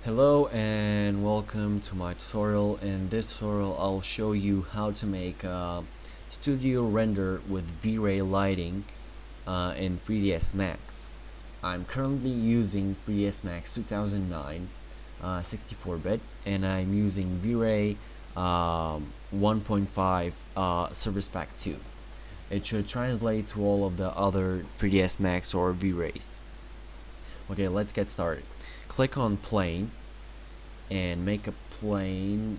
Hello and welcome to my tutorial. In this tutorial I'll show you how to make a studio render with V-Ray lighting in 3ds Max. I'm currently using 3ds Max 2009 64-bit and I'm using V-Ray 1.5 Service Pack 2. It should translate to all of the other 3ds Max or V-Rays. Okay, let's get started. Click on plane and make a plane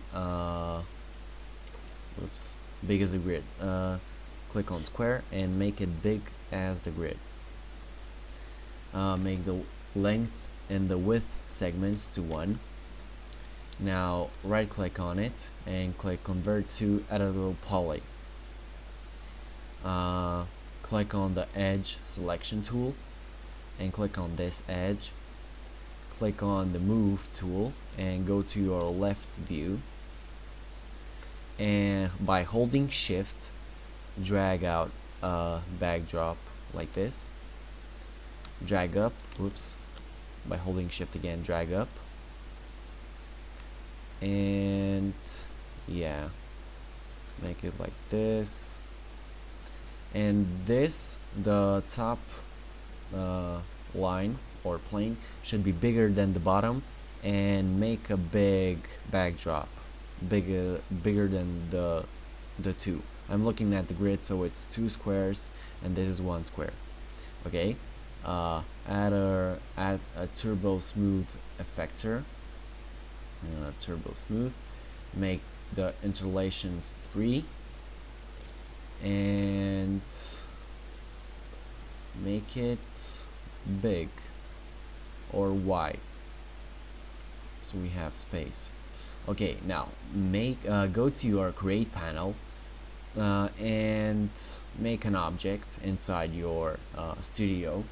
big as a grid. Click on square and make it big as the grid. Make the length and the width segments to 1. Now right click on it and click convert to editable poly. Click on the edge selection tool and click on this edge. Click on the move tool and go to your left view, and by holding shift drag out a backdrop like this. Drag up, by holding shift again, drag up, and yeah, make it like this. And this, the top line or plane should be bigger than the bottom, and make a big backdrop, bigger than the two. I'm looking at the grid, so it's 2 squares and this is 1 square. Okay, add a turbo smooth effector, turbo smooth, make the interpolations 3 and make it big or wide so we have space. Okay, now go to your create panel and make an object inside your studio.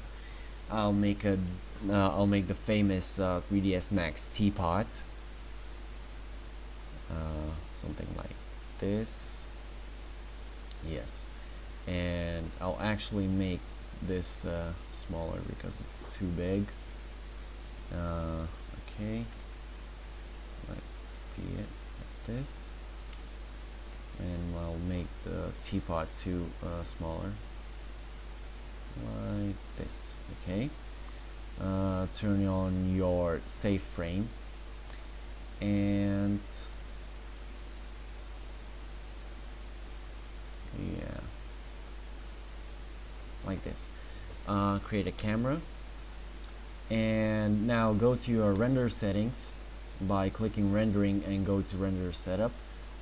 I'll make the famous 3ds Max teapot, something like this. Yes, and I'll actually make this smaller because it's too big. Okay, let's see it like this, and I'll make the teapot too smaller like this. Okay, turn on your save frame and yeah, like this. Create a camera and now go to your render settings by clicking rendering and go to render setup,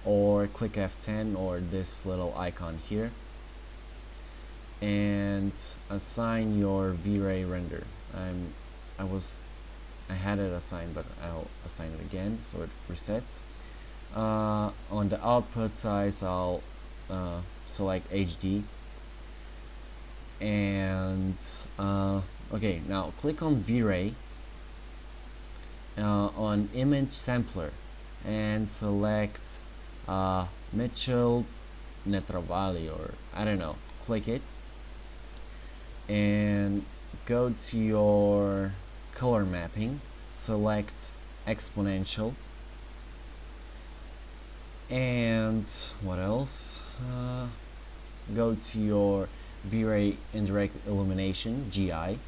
or click F10 or this little icon here and assign your V-Ray render. I had it assigned, but I'll assign it again so it resets. On the output size I'll select HD, and okay, now click on V-Ray on image sampler and select Mitchell Netravali, or I don't know, click it and go to your color mapping, select exponential, and what else, go to your V-Ray indirect illumination GI,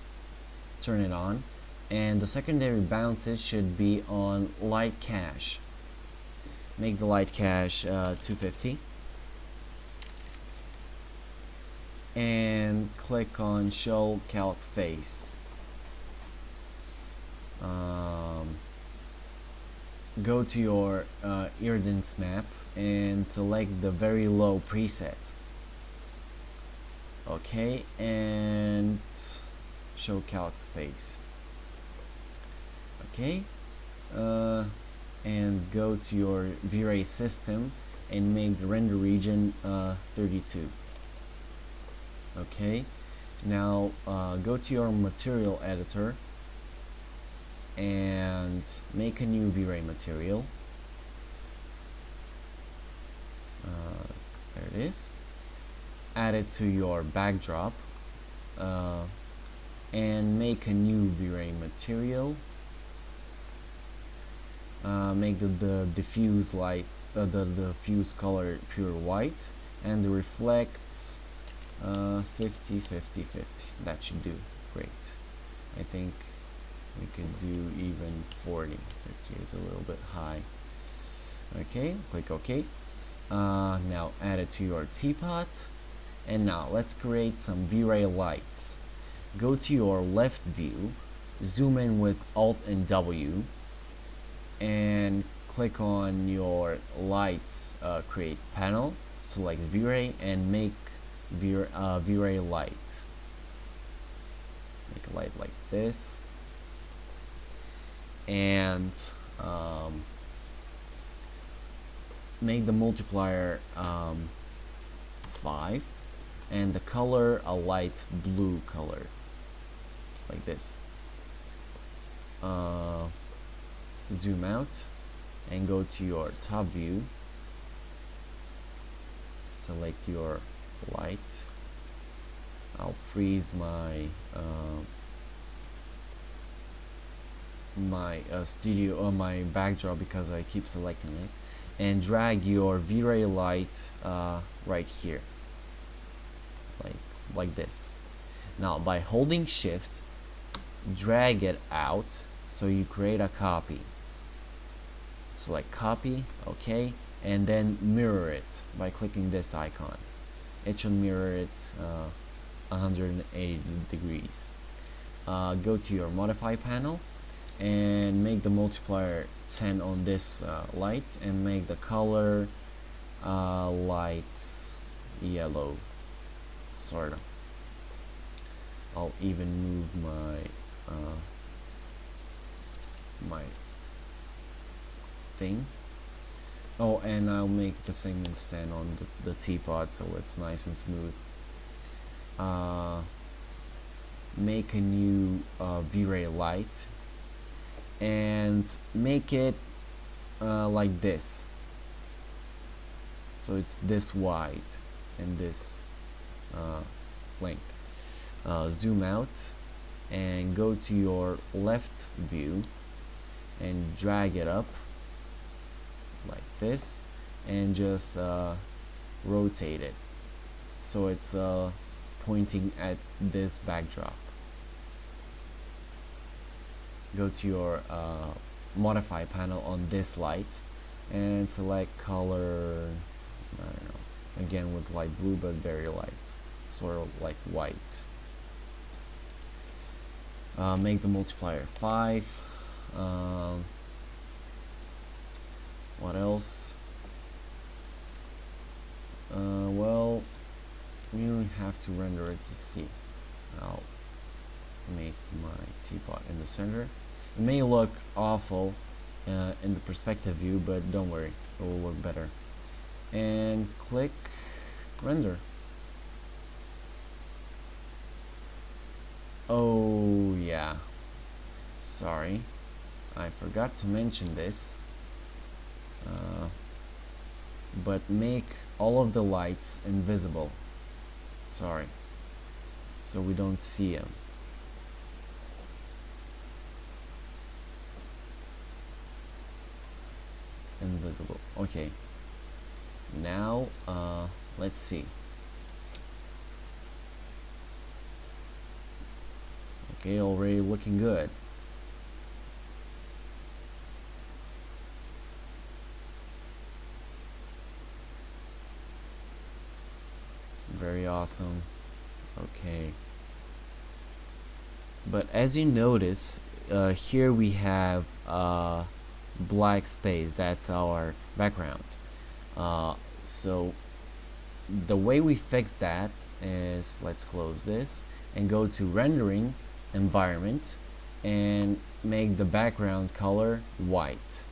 turn it on, and the secondary bounces should be on light cache. Make the light cache 250 and click on show calc face. Go to your irridance map and select the very low preset. Okay, and show calc face. Okay, and go to your V-Ray system and make the render region 32. Okay, now go to your material editor and make a new V-Ray material. There it is. Add it to your backdrop and make a new V-Ray material make the diffuse light, the diffuse color pure white, and the reflects 50 50 50. That should do great. I think we could do even 40. 50 is a little bit high. Okay, click OK. Now add it to your teapot, and now let's create some V-Ray lights. Go to your left view, zoom in with Alt and W, and click on your lights create panel, select V-Ray, and make V-Ray light. Make a light like this, and make the multiplier 5, and the color a light blue color, like this. Zoom out and go to your top view, select your light. I'll freeze my my backdrop because I keep selecting it, and drag your V-Ray light right here, like this. Now by holding shift, drag it out so you create a copy. Select copy, OK, and then mirror it by clicking this icon. It should mirror it 180 degrees. Go to your modify panel and make the multiplier 10 on this light, and make the color light yellow, sort of. I'll even move my thing. Oh, and I'll make the same stand on the teapot so it's nice and smooth. Make a new V-Ray light and make it like this, so it's this wide and this length. Zoom out and go to your left view and drag it up like this, and just rotate it so it's pointing at this backdrop. Go to your modify panel on this light and select color, I don't know, again with light blue but very light, sort of like white. Make the multiplier 5. What else? Well, we only have to render it to see. I'll make my teapot in the center. It may look awful in the perspective view, but don't worry, it will look better. And click render. Oh yeah, sorry, I forgot to mention this, but make all of the lights invisible, sorry, so we don't see them. Invisible. Okay, now let's see. Okay, already looking good. Very awesome. Okay, but as you notice, here we have black space. That's our background. So the way we fix that is, let's close this and go to rendering, environment, and make the background color white.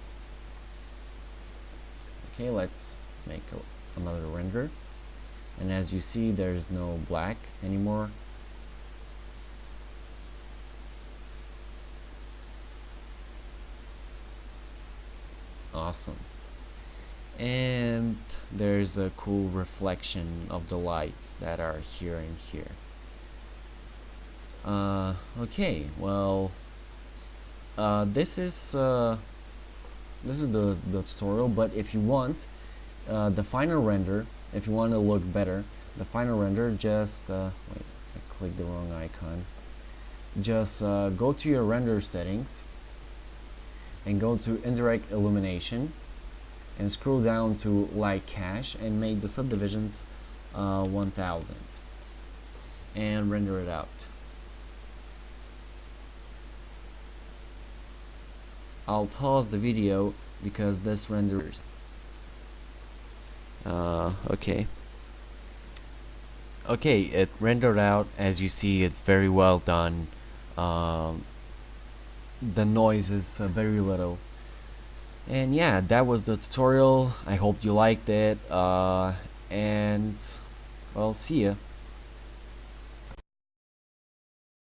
Okay, let's make another render, and as you see, there's no black anymore. Awesome. And there's a cool reflection of the lights that are here and here. Okay, well, this is the tutorial. But if you want the final render, if you want to look better, the final render, just wait, I clicked the wrong icon. Just go to your render settings and go to indirect illumination and scroll down to light cache and make the subdivisions 1000 and render it out. I'll pause the video because this renders. Okay, it rendered out. As you see, it's very well done. The noise is very little. And yeah, that was the tutorial. I hope you liked it, and well, see ya.